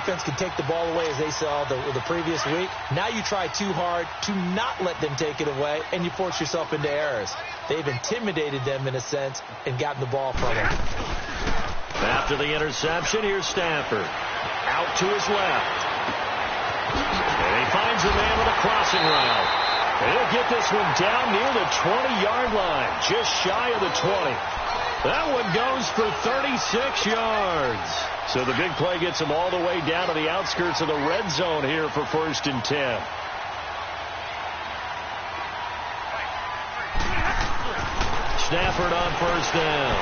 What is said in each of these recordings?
defense can take the ball away, as they saw the previous week. Now you try too hard to not let them take it away, and you force yourself into errors. They've intimidated them, in a sense, and gotten the ball from them. After the interception, here's Stafford. Out to his left. And he finds a man with a crossing route. And he'll get this one down near the 20-yard line, just shy of the 20. That one goes for 36 yards. So the big play gets him all the way down to the outskirts of the red zone here for 1st and 10. Stafford on 1st down.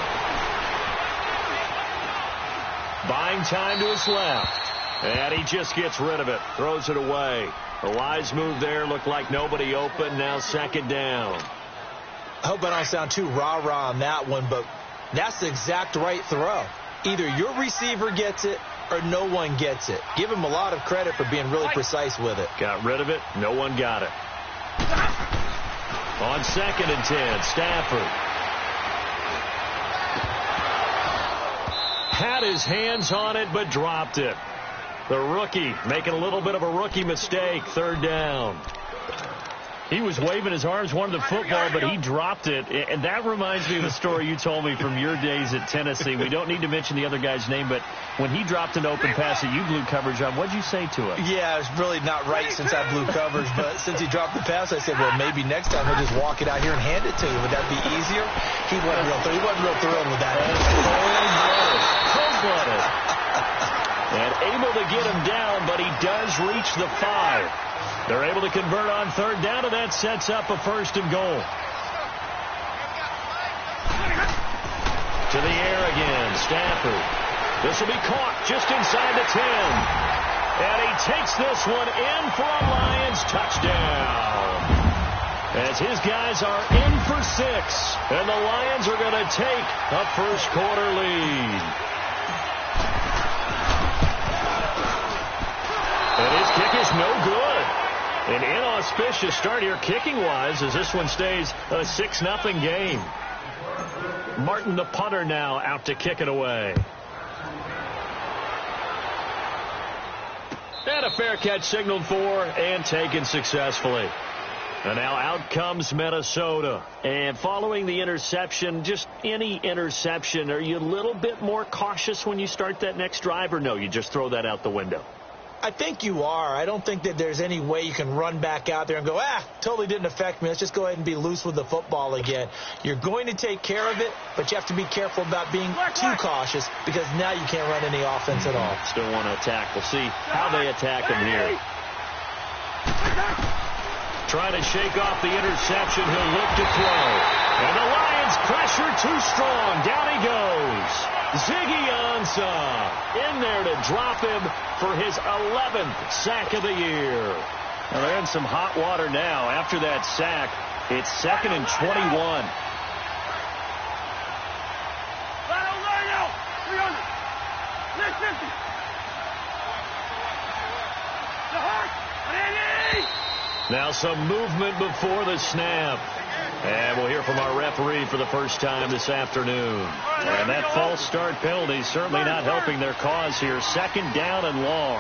Buying time to his left. And he just gets rid of it. Throws it away. A wise move there. Looked like nobody open. Now 2nd down. I hope I don't sound too rah-rah on that one, but that's the exact right throw. Either your receiver gets it or no one gets it. Give him a lot of credit for being really precise with it. Got rid of it. No one got it. On 2nd and 10, Stafford. Had his hands on it, but dropped it. The rookie making a little bit of a rookie mistake. 3rd down. He was waving his arms, wanted the football, but he dropped it. And that reminds me of the story you told me from your days at Tennessee. We don't need to mention the other guy's name, but when he dropped an open pass that you blew coverage on, what'd you say to him? Yeah, it's really not right since I blew coverage, but since he dropped the pass, I said, well, maybe next time he'll just walk it out here and hand it to you. Would that be easier? He wasn't real thrilled with that. Cold-blooded. And able to get him down, but he does reach the 5. They're able to convert on 3rd down, and that sets up a 1st and goal. To the air again, Stafford. This will be caught just inside the 10. And he takes this one in for a Lions touchdown. As his guys are in for 6, and the Lions are going to take a first-quarter lead. And his kick is no good. An inauspicious start here kicking-wise as this one stays a 6-0 game. Martin, the punter, now out to kick it away. And a fair catch signaled for and taken successfully. And now out comes Minnesota. And following the interception, just any interception, are you a little bit more cautious when you start that next drive, or no, you just throw that out the window? I think you are. I don't think that there's any way you can run back out there and go, totally didn't affect me. Let's just go ahead and be loose with the football again. You're going to take care of it, but you have to be careful about being too cautious because now you can't run any offense at all. Still want to attack. We'll see how they attack him here. Trying to shake off the interception. He'll look to throw. And the Lions pressure too strong. Down he goes. Ziggy Ansah in there to drop him for his 11th sack of the year. Well, they're in some hot water now. After that sack, it's 2nd and 21. Now some movement before the snap. And we'll hear from our referee for the first time this afternoon. And that false start penalty certainly not helping their cause here. 2nd down and long.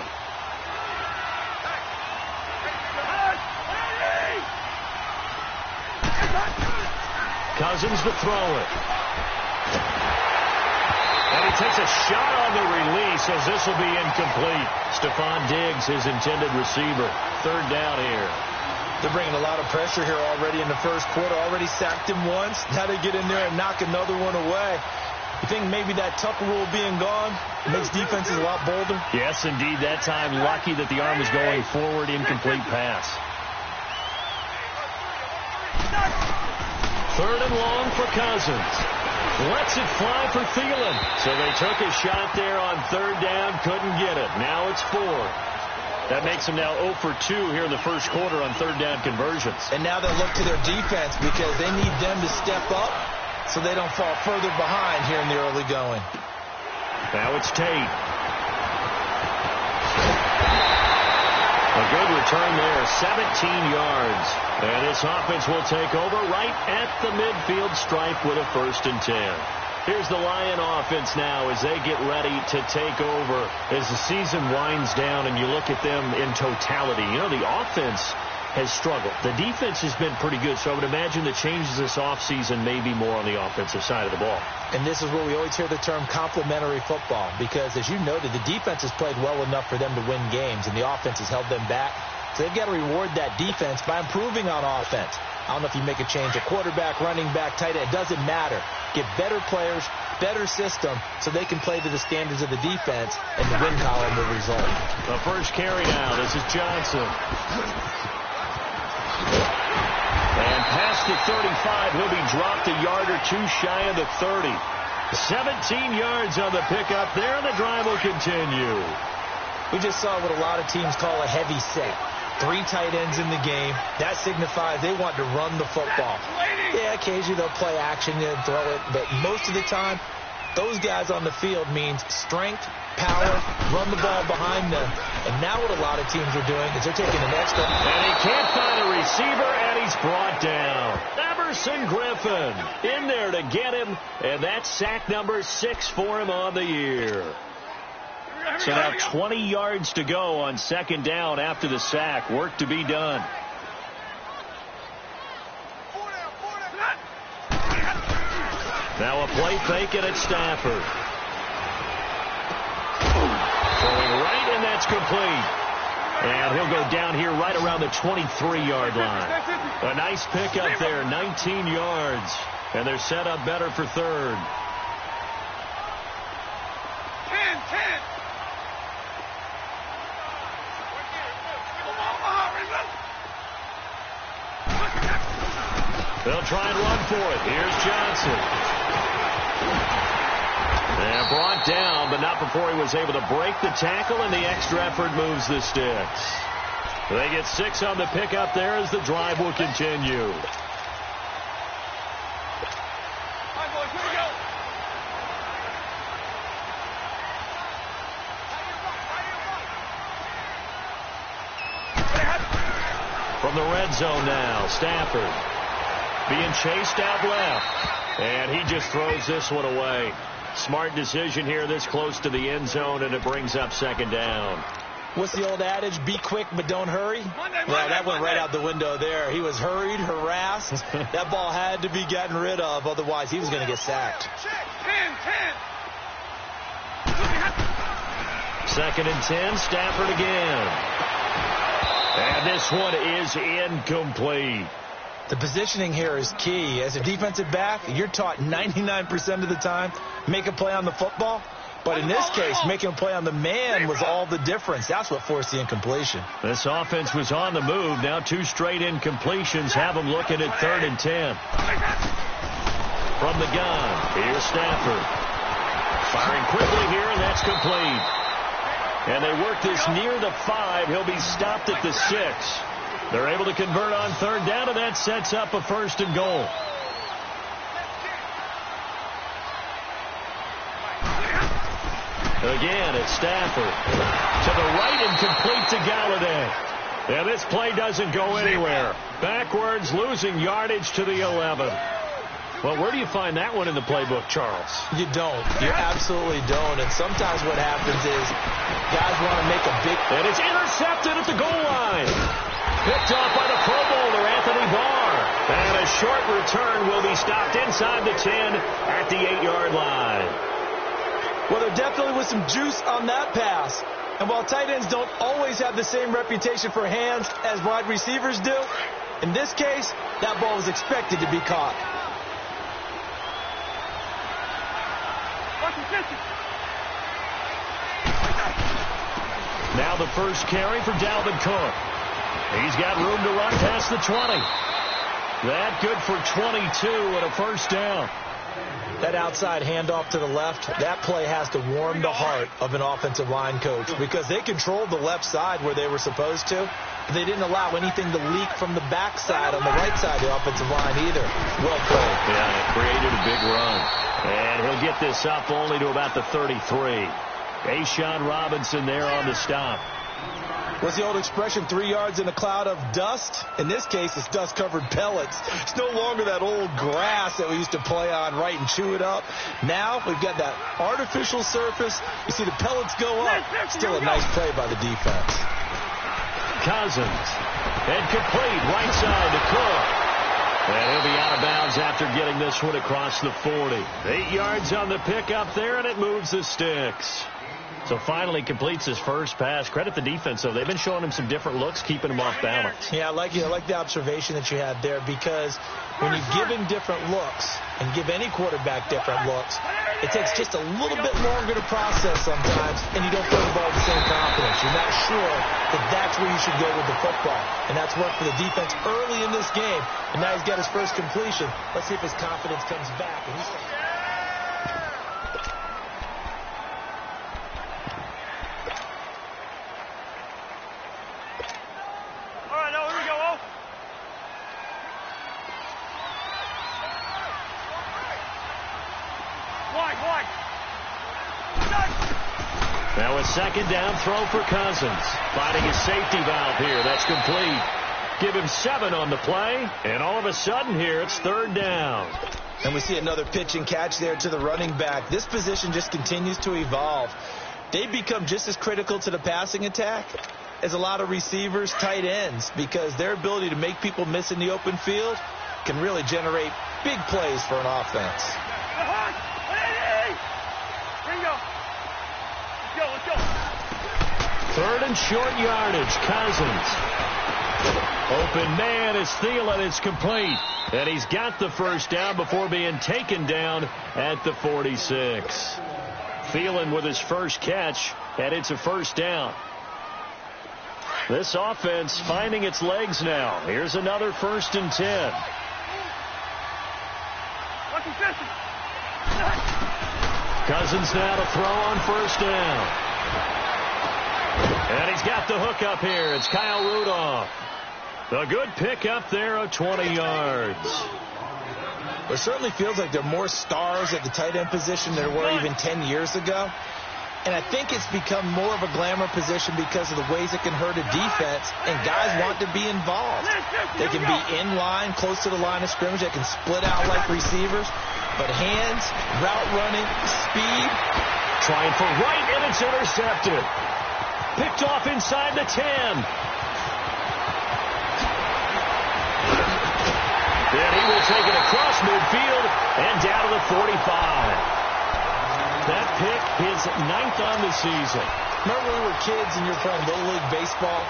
Cousins to throw it. And he takes a shot on the release as this will be incomplete. Stephon Diggs, his intended receiver. 3rd down here. They're bringing a lot of pressure here already in the first quarter. Already sacked him once. Now they get in there and knock another one away. You think maybe that Tucker rule being gone makes defenses a lot bolder? Yes, indeed. That time, lucky that the arm is going forward. Incomplete pass. 3rd and long for Cousins. Lets it fly for Thielen. So they took a shot there on 3rd down. Couldn't get it. Now it's 4. That makes them now 0 for 2 here in the first quarter on 3rd down conversions. And now they'll look to their defense because they need them to step up so they don't fall further behind here in the early going. Now it's Tate. A good return there, 17 yards. And this offense will take over right at the midfield stripe with a 1st and 10. Here's the Lion offense now as they get ready to take over as the season winds down and you look at them in totality. You know, the offense has struggled. The defense has been pretty good, so I would imagine the changes this offseason may be more on the offensive side of the ball. And this is where we always hear the term complementary football because, as you noted, the defense has played well enough for them to win games, and the offense has held them back. So they've got to reward that defense by improving on offense. I don't know if you make a change at quarterback, running back, tight end. It doesn't matter. Get better players, better system, so they can play to the standards of the defense, and the win column will result. The first carry now. This is Johnson. And past the 35, he'll be dropped a yard or two shy of the 30. 17 yards on the pickup there, and the drive will continue. We just saw what a lot of teams call a heavy set. 3 tight ends in the game. That signifies they want to run the football. Yeah, occasionally they'll play action and throw it, but most of the time, those guys on the field means strength, power, run the ball behind them. And now what a lot of teams are doing is they're taking an extra. And he can't find a receiver, and he's brought down. Emerson Griffin in there to get him, and that's sack number 6 for him on the year. So now 20 yards to go on second down after the sack. Work to be done. Now a play fake and it's Stafford. Throwing right, and that's complete. And he'll go down here right around the 23-yard line. A nice pickup there, 19 yards. And they're set up better for third. 10. They'll try and run for it. Here's Johnson. And brought down, but not before he was able to break the tackle, and the extra effort moves the sticks. They get 6 on the pickup there as the drive will continue. From the red zone now, Stafford being chased out left, and he just throws this one away. Smart decision here this close to the end zone, and it brings up second down. What's the old adage? Be quick, but don't hurry. Yeah, that went right out the window there. He was hurried, harassed. That ball had to be gotten rid of, otherwise he was going to get sacked. 2nd and 10, Stafford again. And this one is incomplete. The positioning here is key. As a defensive back, you're taught 99% of the time, make a play on the football. But in this case, making a play on the man was all the difference. That's what forced the incompletion. This offense was on the move. Now 2 straight incompletions have them looking at 3rd and 10. From the gun, here's Stafford. Firing quickly here, and that's complete. And they work this near the 5. He'll be stopped at the 6. They're able to convert on 3rd down, and that sets up a 1st and goal. Again, it's Stafford. To the right and complete to Galladay. And this play doesn't go anywhere. Backwards, losing yardage to the 11. Well, where do you find that one in the playbook, Charles? You don't. You absolutely don't. And sometimes what happens is guys want to make a big... And it's intercepted at the goal line. Picked off by the Pro Bowler, Anthony Barr. And a short return will be stopped inside the 10 at the 8-yard line. Well, there definitely was some juice on that pass. And while tight ends don't always have the same reputation for hands as wide receivers do, in this case, that ball was expected to be caught. Now the first carry for Dalvin Cook. He's got room to run past the 20. That good for 22 and a 1st down. That outside handoff to the left, that play has to warm the heart of an offensive line coach because they controlled the left side where they were supposed to. They didn't allow anything to leak from the backside on the right side of the offensive line either. Well played. Yeah, it created a big run. And he'll get this up only to about the 33. Ashawn Robinson there on the stop. What's the old expression, 3 yards in a cloud of dust? In this case, it's dust-covered pellets. It's no longer that old grass that we used to play on, right, and chew it up. Now we've got that artificial surface. You see the pellets go up. Still a nice play by the defense. Cousins. And complete right side to Cook. And he'll be out of bounds after getting this one across the 40. 8 yards on the pickup there, and it moves the sticks. So finally completes his first pass. Credit the defense, though. They've been showing him some different looks, keeping him off balance. Yeah, I like the observation that you had there, because when you give him different looks and give any quarterback different looks, it takes just a little bit longer to process sometimes, and you don't throw the ball with the same confidence. You're not sure that that's where you should go with the football. And that's worked for the defense early in this game. And now he's got his first completion. Let's see if his confidence comes back. And he's now a second down throw for Cousins. Finding his safety valve here. That's complete. Give him 7 on the play. And all of a sudden here, it's 3rd down. And we see another pitch and catch there to the running back. This position just continues to evolve. They become just as critical to the passing attack as a lot of receivers, tight ends, because their ability to make people miss in the open field can really generate big plays for an offense. Let's go. 3rd and short yardage. Cousins. Open man is Thielen. It's complete. And he's got the first down before being taken down at the 46. Thielen with his first catch, and it's a first down. This offense finding its legs now. Here's another 1st and 10. Cousins now to throw on first down. And he's got the hook up here. It's Kyle Rudolph. A good pick up there of 20 yards. It certainly feels like there are more stars at the tight end position than there were even 10 years ago. And I think it's become more of a glamour position because of the ways it can hurt a defense, and guys want to be involved. They can be in line, close to the line of scrimmage. They can split out like receivers. But hands, route running, speed. Trying for right, and it's intercepted. Picked off inside the 10. And he will take it across midfield and down to the 45. That pick, his 9th on the season. Remember when we were kids and you were playing Little League Baseball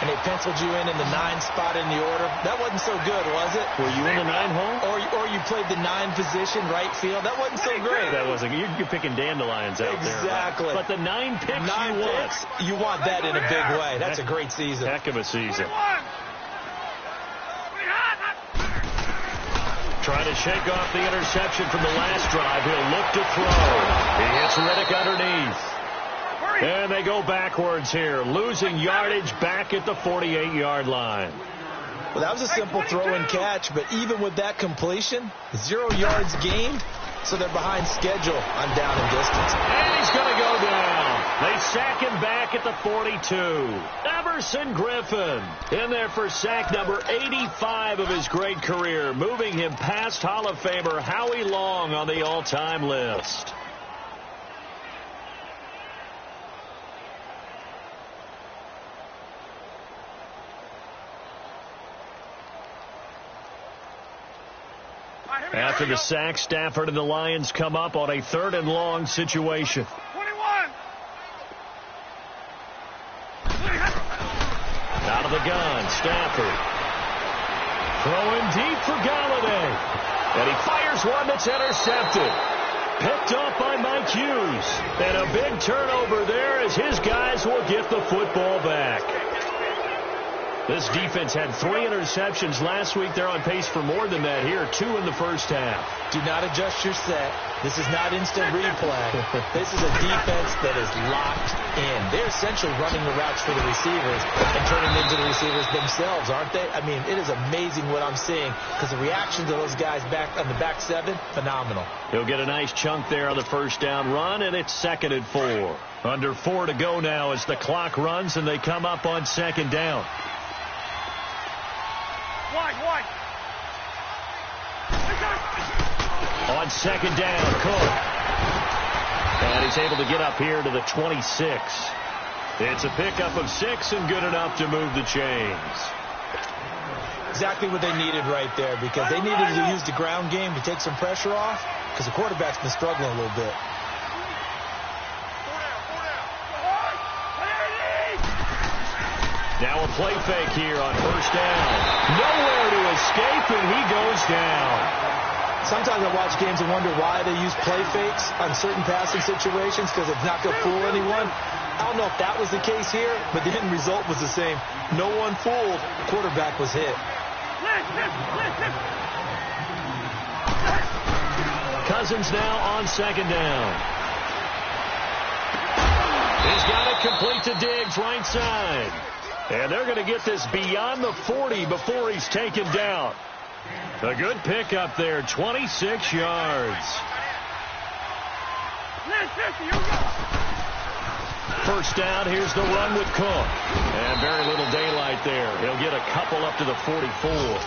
and they penciled you in the 9 spot in the order? That wasn't so good, was it? Were you in the 9 hole? Or you played the 9 position, right field? That wasn't so great. That wasn't. You're picking dandelions out there. Exactly. But the 9 picks you want that in a big way. That's a great season. Heck of a season. Trying to shake off the interception from the last drive. He'll look to throw. He hits Riddick underneath. And they go backwards here, losing yardage back at the 48-yard line. Well, that was a simple throw and catch, but even with that completion, 0 yards gained, so they're behind schedule on down and distance. And he's going to go down. They sack him back at the 42. Everson Griffin in there for sack number 85 of his great career, moving him past Hall of Famer Howie Long on the all-time list. After the sack, Stafford and the Lions come up on a 3rd and long situation. 21. Out of the gun, Stafford. Throwing deep for Galladay. And he fires one that's intercepted. Picked off by Mike Hughes. And a big turnover there as his guys will get the football back. This defense had 3 interceptions last week. They're on pace for more than that here. 2 in the first half. Do not adjust your set. This is not instant replay. This is a defense that is locked in. They're essentially running the routes for the receivers and turning into the receivers themselves, aren't they? I mean, it is amazing what I'm seeing because the reactions of those guys back on the back 7, phenomenal. He'll get a nice chunk there on the first down run, and it's 2nd and 4. Under 4 to go now as the clock runs and they come up on second down. Wide. On second down, Cook. And he's able to get up here to the 26. It's a pickup of 6 and good enough to move the chains. Exactly what they needed right there, because they needed to use the ground game to take some pressure off, because the quarterback's been struggling a little bit. Now a play fake here on first down. Nowhere to escape, and he goes down. Sometimes I watch games and wonder why they use play fakes on certain passing situations, because it's not going to fool anyone. I don't know if that was the case here, but the end result was the same. No one fooled. The quarterback was hit. Cousins now on second down. He's got it complete to Diggs, right side. And they're going to get this beyond the 40 before he's taken down. A good pickup there, 26 yards. First down, here's the run with Cook. And very little daylight there. He'll get a couple up to the 44.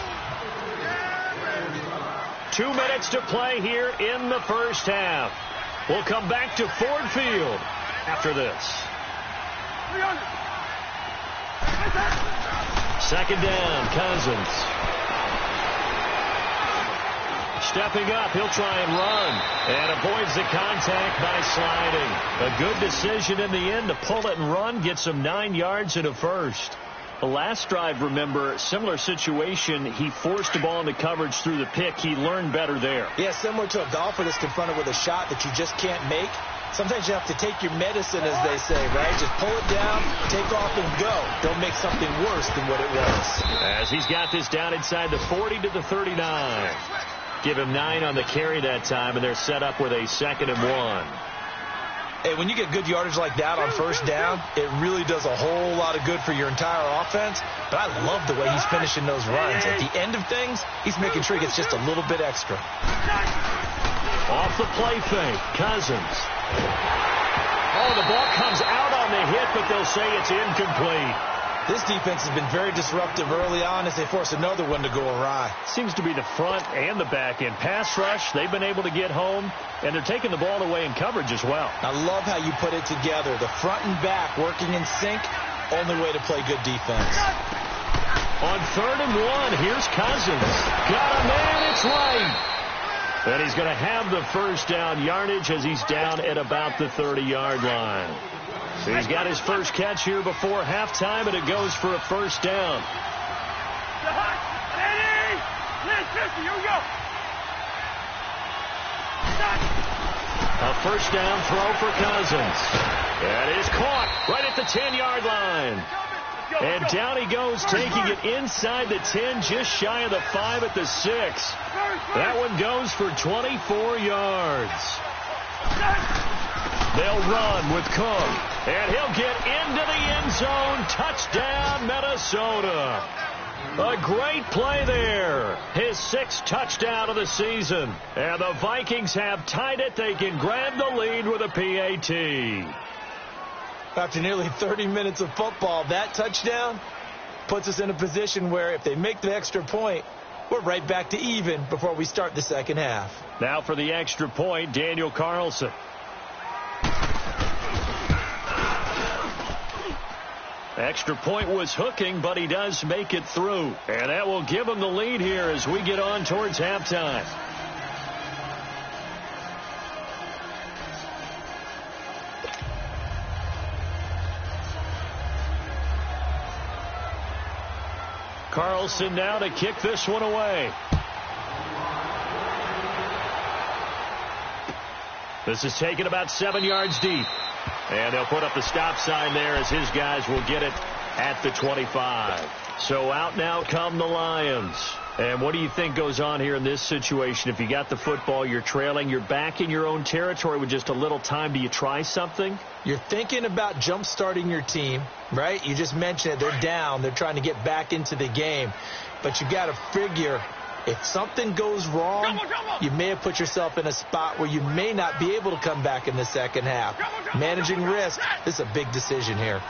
2 minutes to play here in the first half. We'll come back to Ford Field after this. Second down, Cousins. Stepping up, he'll try and run. And avoids the contact by sliding. A good decision in the end to pull it and run. Gets him 9 yards and a first. The last drive, remember, similar situation. He forced the ball into coverage through the pick. He learned better there. Yeah, similar to a golfer that's confronted with a shot that you just can't make. Sometimes you have to take your medicine, as they say, right? Just pull it down, take off, and go. Don't make something worse than what it was. As he's got this down inside the 40 to the 39. Give him 9 on the carry that time, and they're set up with a 2nd and 1. Hey, when you get good yardage like that on first down, it really does a whole lot of good for your entire offense. But I love the way he's finishing those runs. At the end of things, he's making sure he gets just a little bit extra. Off the play fake, Cousins. Oh, the ball comes out on the hit, but they'll say it's incomplete. This defense has been very disruptive early on as they force another one to go awry. Seems to be the front and the back end. Pass rush, they've been able to get home, and they're taking the ball away in coverage as well. I love how you put it together. The front and back working in sync, only way to play good defense. On 3rd and 1, here's Cousins. Got a man, it's right. And he's going to have the first down yardage as he's down at about the 30-yard line. So he's got his first catch here before halftime, and it goes for a first down. A first down throw for Cousins. That is caught right at the 10-yard line. And down he goes, taking it inside the 10, just shy of the 5 at the 6. That one goes for 24 yards. They'll run with Cook, and he'll get into the end zone. Touchdown, Minnesota. A great play there. His 6th touchdown of the season. And the Vikings have tied it. They can grab the lead with a PAT. After nearly 30 minutes of football, that touchdown puts us in a position where if they make the extra point, we're right back to even before we start the second half. Now for the extra point, Daniel Carlson. Extra point was hooking, but he does make it through. And that will give him the lead here as we get on towards halftime. Carlson now to kick this one away. This is taken about 7 yards deep. And they'll put up the stop sign there as his guys will get it at the 25. So out now come the Lions. And what do you think goes on here in this situation? If you got the football, you're trailing, you're back in your own territory with just a little time. Do you try something? You're thinking about jump-starting your team, right? You just mentioned it. They're down. They're trying to get back into the game. But you got to figure If something goes wrong, you may have put yourself in a spot where you may not be able to come back in the second half. Managing risk, this is a big decision here.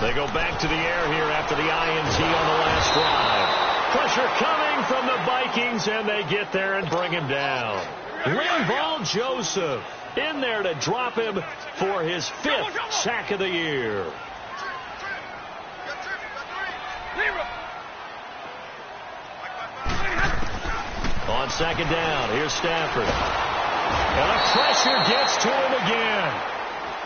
They go back to the air here after the INT on the last drive. Pressure coming from the Vikings, and they get there and bring him down. Linval Joseph in there to drop him for his 5th sack of the year. On second down, here's Stafford. And the pressure gets to him again.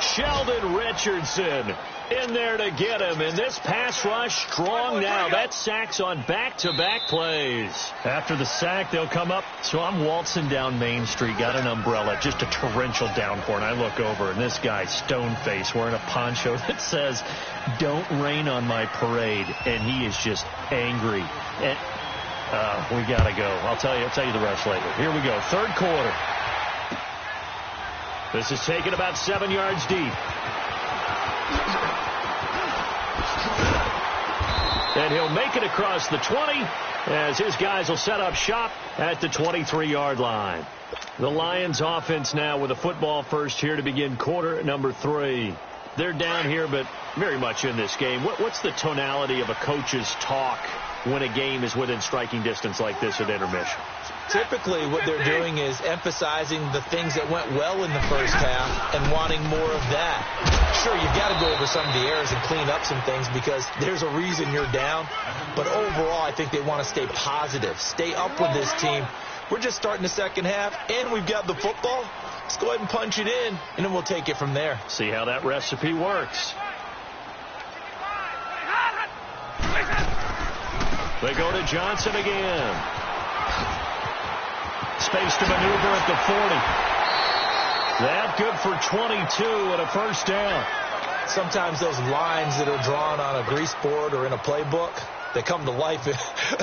Sheldon Richardson in there to get him. And this pass rush strong now. That sack's on back-to-back plays. After the sack, they'll come up. So I'm waltzing down Main Street, got an umbrella, just a torrential downpour. And I look over, and this guy, stone-faced, wearing a poncho that says, "Don't rain on my parade." And he is just angry. And we got to go. I'll tell you the rest later. Here we go. Third quarter. This is taken about 7 yards deep. And he'll make it across the 20 as his guys will set up shop at the 23-yard line. The Lions offense now with a football first here to begin quarter number 3. They're down here, but very much in this game. What's the tonality of a coach's talk when a game is within striking distance like this at intermission? Typically, what they're doing is emphasizing the things that went well in the first half and wanting more of that. Sure, you've got to go over some of the errors and clean up some things because there's a reason you're down. But overall, I think they want to stay positive, stay up with this team. We're just starting the second half, and we've got the football. Let's go ahead and punch it in, and then we'll take it from there. See how that recipe works. They go to Johnson again. Space to maneuver at the 40. That good for 22 and a first down. Sometimes those lines that are drawn on a grease board or in a playbook, they come to life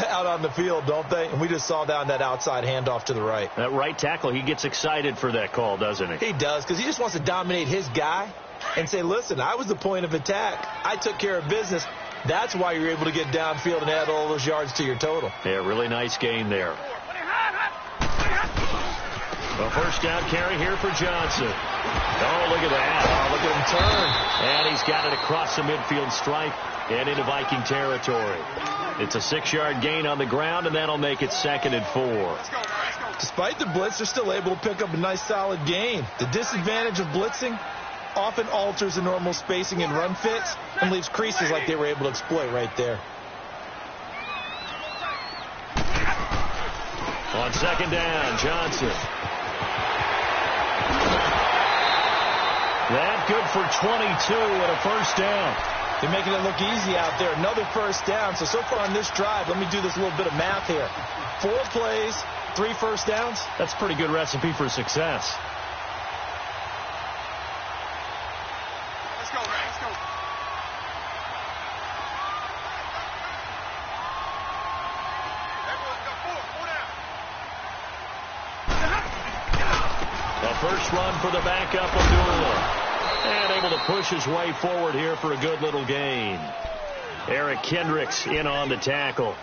out on the field, don't they? And we just saw down that outside handoff to the right. That right tackle, he gets excited for that call, doesn't he? He does, because he just wants to dominate his guy and say, listen, I was the point of attack. I took care of business. That's why you're able to get downfield and add all those yards to your total. Yeah, really nice gain there. A first down carry here for Johnson. Oh, look at that. Oh, look at him turn. And he's got it across the midfield stripe and into Viking territory. It's a 6-yard gain on the ground, and that'll make it 2nd and 4. Despite the blitz, they're still able to pick up a nice, solid gain. The disadvantage of blitzing often alters the normal spacing and run fits and leaves creases like they were able to exploit right there. On second down, Johnson. That good for 22 and a first down. They're making it look easy out there. Another first down. So far on this drive, let me do this little bit of math here. 4 plays, 3 first downs. That's a pretty good recipe for success. Let's go, man. Let's go. A first run for the backup, Abdullah. And able to push his way forward here for a good little gain. Eric Kendricks in on the tackle.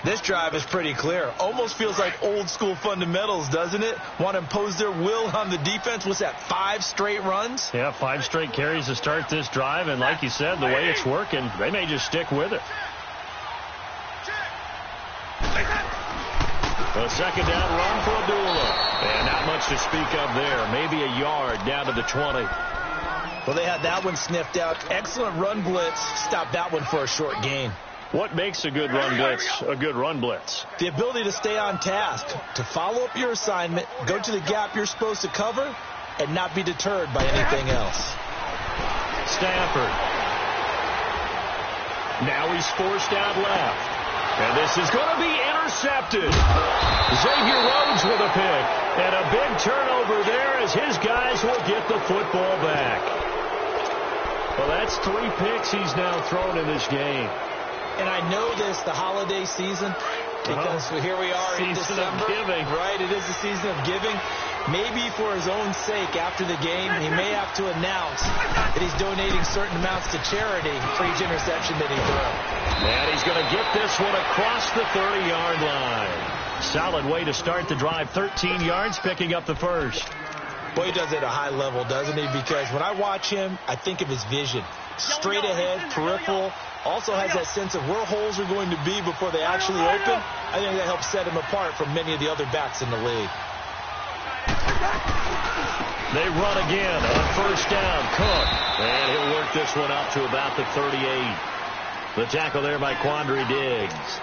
This drive is pretty clear. Almost feels like old school fundamentals, doesn't it? Want to impose their will on the defense. What's that, 5 straight runs? Yeah, 5 straight carries to start this drive. And like you said, the way it's working, they may just stick with it. A second down run for Abdullah. And not much to speak of there. Maybe a yard down to the 20. Well, they had that one sniffed out. Excellent run blitz. Stopped that one for a short gain. What makes a good run blitz a good run blitz? The ability to stay on task, to follow up your assignment, go to the gap you're supposed to cover, and not be deterred by anything else. Stafford. Now he's forced out left. And this is going to be intercepted. Xavier Rhodes with a pick. And a big turnover there as his guys will get the football back. Well, that's 3 picks he's now thrown in this game. And I know this, the holiday season, because here we are in December. Season of giving. Right, it is the season of giving. Maybe for his own sake after the game, he may have to announce that he's donating certain amounts to charity for each interception that he threw. And he's going to get this one across the 30-yard line. Solid way to start the drive. 13 yards, picking up the first. Well, he does it at a high level, doesn't he? Because when I watch him, I think of his vision. Straight ahead, peripheral. Also has that sense of where holes are going to be before they actually open. I think that helps set him apart from many of the other backs in the league. They run again on first down. Cook. And he'll work this one up to about the 38. The tackle there by Quandre Diggs.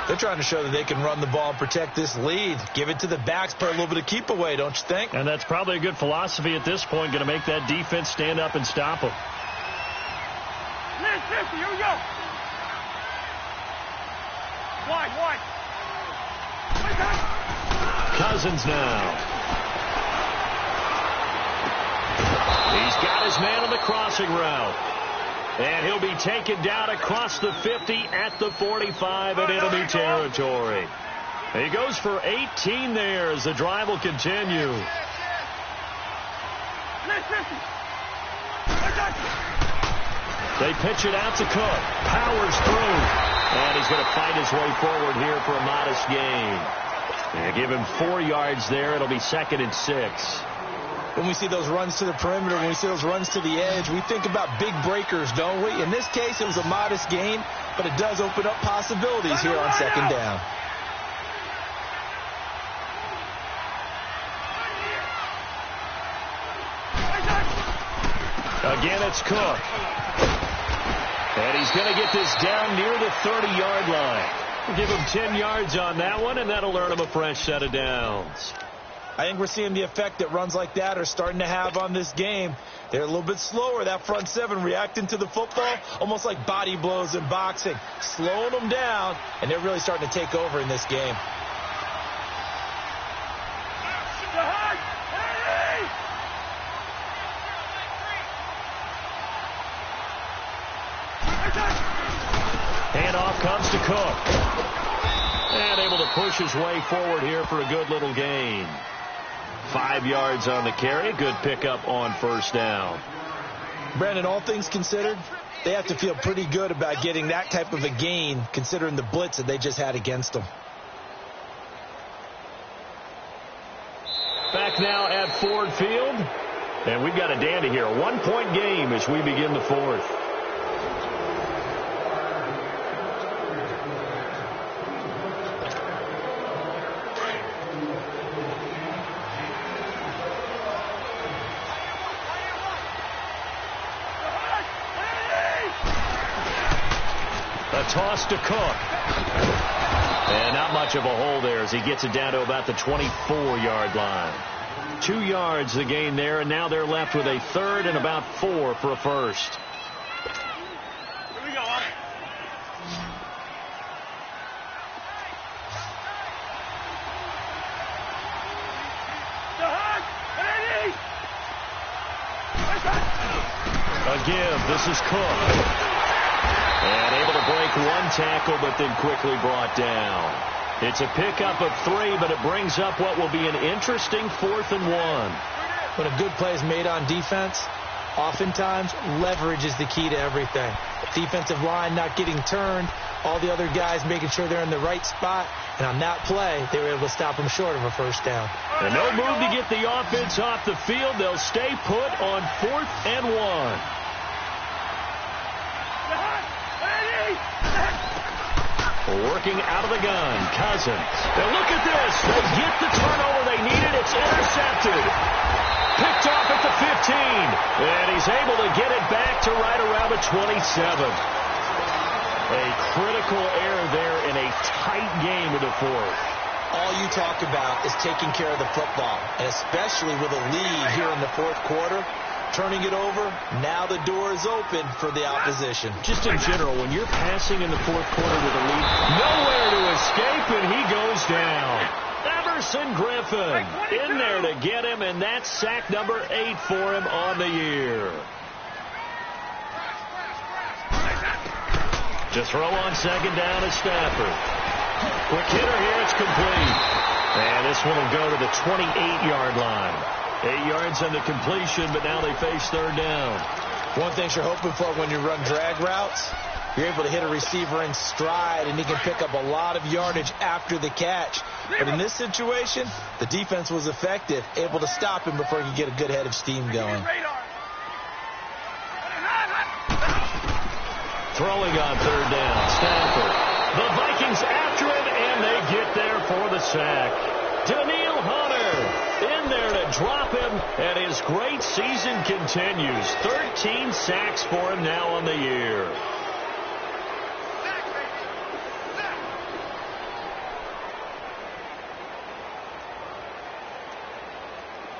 They're trying to show that they can run the ball and protect this lead. Give it to the backs, play a little bit of keep away, don't you think? And that's probably a good philosophy at this point. Going to make that defense stand up and stop them. Here we go. Wide. Cousins now. He's got his man on the crossing route. And he'll be taken down across the 50 at the 45 in enemy territory. He goes for 18 there as the drive will continue. They pitch it out to Cook. Powers through. And he's going to fight his way forward here for a modest gain. And give him 4 yards there. It'll be 2nd and 6. When we see those runs to the perimeter, when we see those runs to the edge, we think about big breakers, don't we? In this case, it was a modest gain, but it does open up possibilities here on 2nd down. Again, it's Cook. And he's going to get this down near the 30-yard line. We'll give him 10 yards on that one, and that'll earn him a fresh set of downs. I think we're seeing the effect that runs like that are starting to have on this game. They're a little bit slower, that front seven, reacting to the football, almost like body blows in boxing, slowing them down, and they're really starting to take over in this game. Handoff comes to Cook. And able to push his way forward here for a good little gain. 5 yards on the carry. Good pickup on first down. Brandon, all things considered, they have to feel pretty good about getting that type of a gain, considering the blitz that they just had against them. Back now at Ford Field. And we've got a dandy here. A 1-point game as we begin the fourth. Toss to Cook. And not much of a hole there as he gets it down to about the 24-yard line. 2 yards the gain there, and now they're left with a 3rd and about 4 for a first. Here we go. Again, this is Cook. And able to break one tackle, but then quickly brought down. It's a pickup of 3, but it brings up what will be an interesting 4th and 1. When a good play is made on defense, oftentimes leverage is the key to everything. Defensive line not getting turned, all the other guys making sure they're in the right spot, and on that play, they were able to stop them short of a first down. And no move to get the offense off the field. They'll stay put on 4th and 1. Working out of the gun, Cousins. And look at this. They get the turnover they needed. It's intercepted. Picked off at the 15. And he's able to get it back to right around the 27. A critical error there in a tight game in the fourth. All you talk about is taking care of the football, and especially with a lead here in the fourth quarter. Turning it over, now the door is open for the opposition. Just in general, when you're passing in the fourth quarter with a lead, nowhere to escape, and he goes down. Everson Griffin in there to get him, and that's sack number 8 for him on the year. To throw on second down is Stafford. Quick hitter here, it's complete. And this one will go to the 28-yard line. 8 yards on the completion, but now they face third down. One thing you're hoping for when you run drag routes, you're able to hit a receiver in stride, and he can pick up a lot of yardage after the catch. But in this situation, the defense was effective, able to stop him before he could get a good head of steam going. Throwing on third down, Stanford. The Vikings after him, and they get there for the sack. Daniil Hunter in there to drop him, and his great season continues. 13 sacks for him now on the year.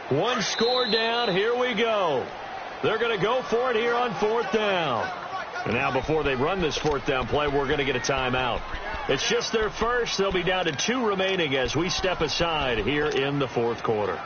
One score down. Here we go. They're going to go for it here on fourth down. And now before they run this fourth down play, we're going to get a timeout. It's just their first. They'll be down to 2 remaining as we step aside here in the fourth quarter.